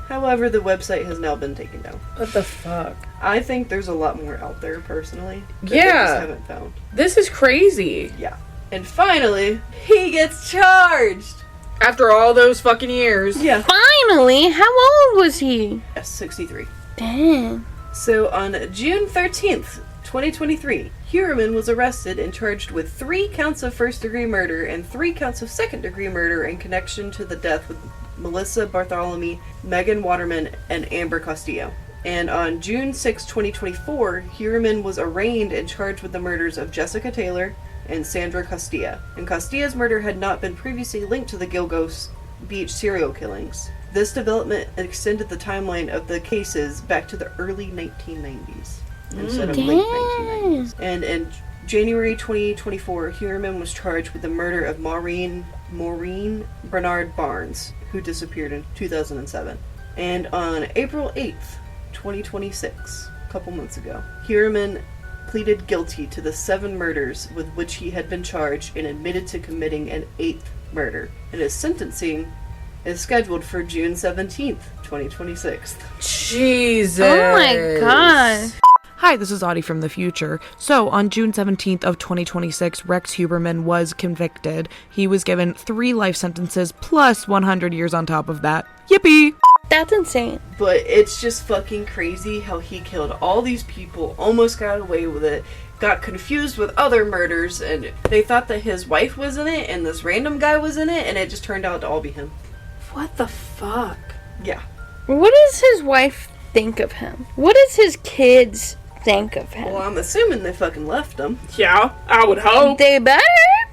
Speaker 3: However, the website has now been taken down.
Speaker 1: What the fuck?
Speaker 3: I think there's a lot more out there, personally, that they
Speaker 1: Yeah.
Speaker 3: just haven't found.
Speaker 1: This is crazy.
Speaker 3: Yeah. And finally, he gets charged!
Speaker 1: After all those fucking years.
Speaker 3: Yeah.
Speaker 2: Finally, how old was he?
Speaker 3: Yes, 63.
Speaker 2: Dang.
Speaker 3: So on June 13th, 2023, Heuermann was arrested and charged with 3 counts of first-degree murder and 3 counts of second-degree murder in connection to the death with Melissa Barthelemy, Megan Waterman, and Amber Costello. And on June 6, 2024, Heuermann was arraigned and charged with the murders of Jessica Taylor and Sandra Costello. And Costello's murder had not been previously linked to the Gilgo Beach serial killings. This development extended the timeline of the cases back to the early 1990s instead of late 1990s. And in January 2024, Heuermann was charged with the murder of Maureen Brainard-Barnes, who disappeared in 2007. And on April 8th, 2026, a couple months ago, Heuermann pleaded guilty to the 7 murders with which he had been charged and admitted to committing an 8th murder. And his sentencing is scheduled for June 17th, 2026.
Speaker 1: Jesus.
Speaker 2: Oh my god.
Speaker 4: Hi, this is Audie from the future. So, on June 17th of 2026, Rex Heuermann was convicted. He was given 3 life sentences plus 100 years on top of that. Yippee!
Speaker 2: That's insane.
Speaker 3: But it's just fucking crazy how he killed all these people, almost got away with it, got confused with other murders, and they thought that his wife was in it and this random guy was in it, and it just turned out to all be him.
Speaker 1: What the fuck?
Speaker 3: Yeah.
Speaker 2: What does his wife think of him? What does his kids think of him?
Speaker 3: Well, I'm assuming they fucking left him.
Speaker 1: Yeah, I would hope.
Speaker 2: They better.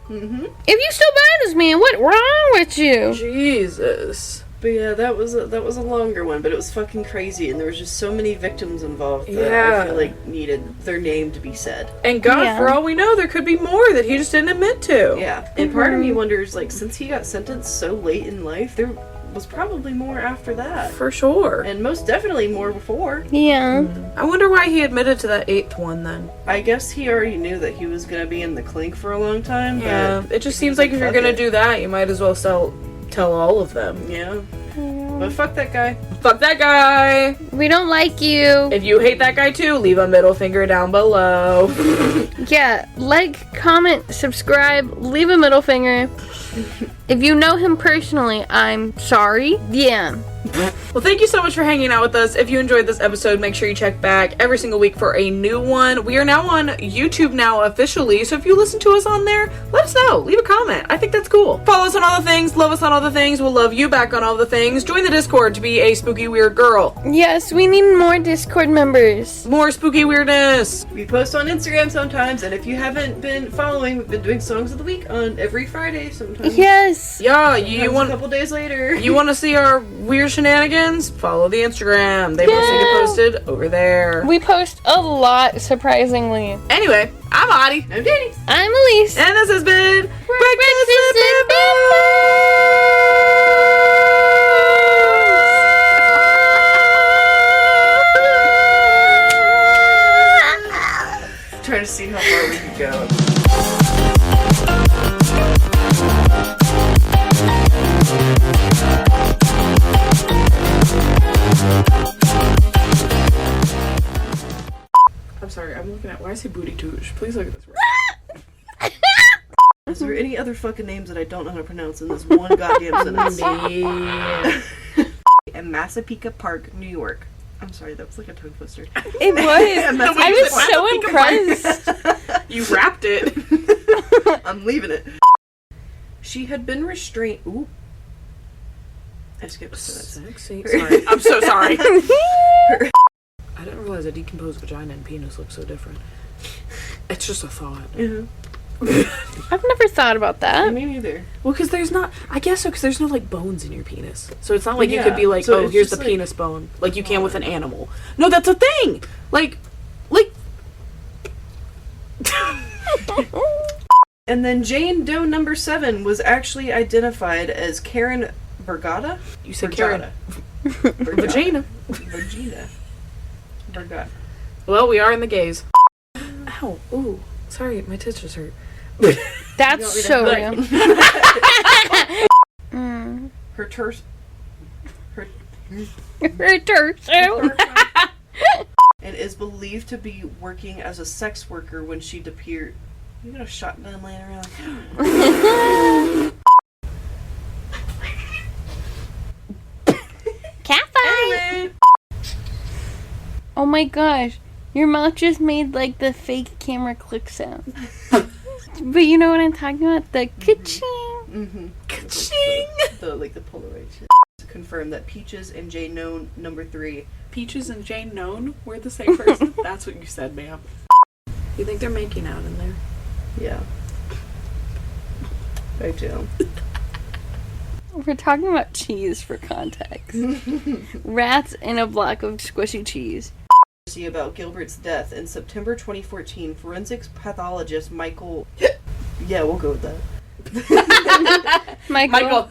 Speaker 3: Mm-hmm.
Speaker 2: If you still buy this man, what's wrong with you?
Speaker 1: Jesus.
Speaker 3: But yeah, that was a longer one, but it was fucking crazy, and there was just so many victims involved that
Speaker 1: Yeah.
Speaker 3: I feel like needed their name to be said.
Speaker 1: And God,
Speaker 2: Yeah.
Speaker 1: for all we know, there could be more that he just didn't admit to.
Speaker 3: Yeah, and part of me wonders, like, since he got sentenced so late in life, there was probably more after that.
Speaker 1: For sure.
Speaker 3: And most definitely more before.
Speaker 2: Yeah.
Speaker 1: I wonder why he admitted to that 8th one then.
Speaker 3: I guess he already knew that he was gonna be in the clink for a long time,
Speaker 1: Yeah.
Speaker 3: but
Speaker 1: It just seems like if you're
Speaker 3: fuck
Speaker 1: gonna
Speaker 3: it.
Speaker 1: do that, you might as well tell all of them.
Speaker 3: yeah. But fuck that guy.
Speaker 1: Fuck that guy!
Speaker 2: We don't like you.
Speaker 1: If you hate that guy too, leave a middle finger down below.
Speaker 2: Yeah, like, comment, subscribe, leave a middle finger. If you know him personally, I'm sorry. Yeah.
Speaker 1: Well, thank you so much for hanging out with us. If you enjoyed this episode, make sure you check back every single week for a new one. We are now on YouTube now officially, so if you listen to us on there, let us know. Leave a comment. I think that's cool. Follow us on all the things. Love us on all the things. We'll love you back on all the things. Join the Discord to be a spooky weird girl.
Speaker 2: Yes, we need more Discord members.
Speaker 1: More spooky weirdness.
Speaker 3: We post on Instagram sometimes, and if you haven't been following, we've been doing Songs of the Week on every Friday sometimes.
Speaker 2: Yes.
Speaker 1: Yeah, you
Speaker 3: Sometimes
Speaker 1: want
Speaker 3: a couple days later.
Speaker 1: You want to see our weird shenanigans? Follow the Instagram. They mostly get posted over there.
Speaker 2: We post a lot, surprisingly.
Speaker 1: Anyway, I'm Audie.
Speaker 3: I'm Danny.
Speaker 2: I'm Elise.
Speaker 1: And this has been Breakfast with
Speaker 3: Trying to see how far we can go.
Speaker 1: I'm sorry, I'm looking at why I say booty touche. Please look at this.
Speaker 3: Is there any other fucking names that I don't know how to pronounce in this one goddamn sentence? In Massapequa Park, New York. I'm sorry, that was like a tongue twister.
Speaker 2: It was. I was so impressed.
Speaker 1: You wrapped it.
Speaker 3: I'm leaving it. She had been restrained. Ooh. I skipped a sentence.
Speaker 1: Sexy. Sorry. I'm so sorry. I didn't realize a decomposed vagina and penis look so different. It's just a thought.
Speaker 3: Yeah.
Speaker 2: I've never thought about that.
Speaker 3: Me neither.
Speaker 1: Well, because there's not, I guess so, because there's no, like, bones in your penis. So it's not like you
Speaker 3: Yeah.
Speaker 1: could be like,
Speaker 3: So
Speaker 1: oh,
Speaker 3: it's
Speaker 1: here's the
Speaker 3: just, like,
Speaker 1: penis bone. Like you can with an animal. No, that's a thing! Like...
Speaker 3: And then Jane Doe number 7 was actually identified as Karen Vergata?
Speaker 1: You said Karen.
Speaker 3: Vagina.
Speaker 1: Vagina.
Speaker 3: Vagina. Vergata.
Speaker 1: Well, we are in the gays. Ow. Ooh. Sorry, my tits just hurt.
Speaker 2: That's so real.
Speaker 3: Her torso.
Speaker 2: Her torso.
Speaker 3: And is believed to be working as a sex worker when she appeared. You got a shotgun laying around.
Speaker 2: Cat fight. Oh my gosh. Your mouth just made like the fake camera click sound. But you know what I'm talking about? The ka-ching.
Speaker 3: Mm-hmm.
Speaker 1: Ka-ching!
Speaker 3: The Polaroid shit. To confirm that Peaches and Jane Doe number 3.
Speaker 1: Peaches and Jane known were the same person? That's what you said, ma'am. You think they're making out in there?
Speaker 3: Yeah. I do.
Speaker 2: We're talking about cheese for context. Rats in a block of squishy cheese.
Speaker 3: See about Gilbert's death in September 2014, forensics pathologist Michael. Yeah, we'll go with that.
Speaker 2: Michael.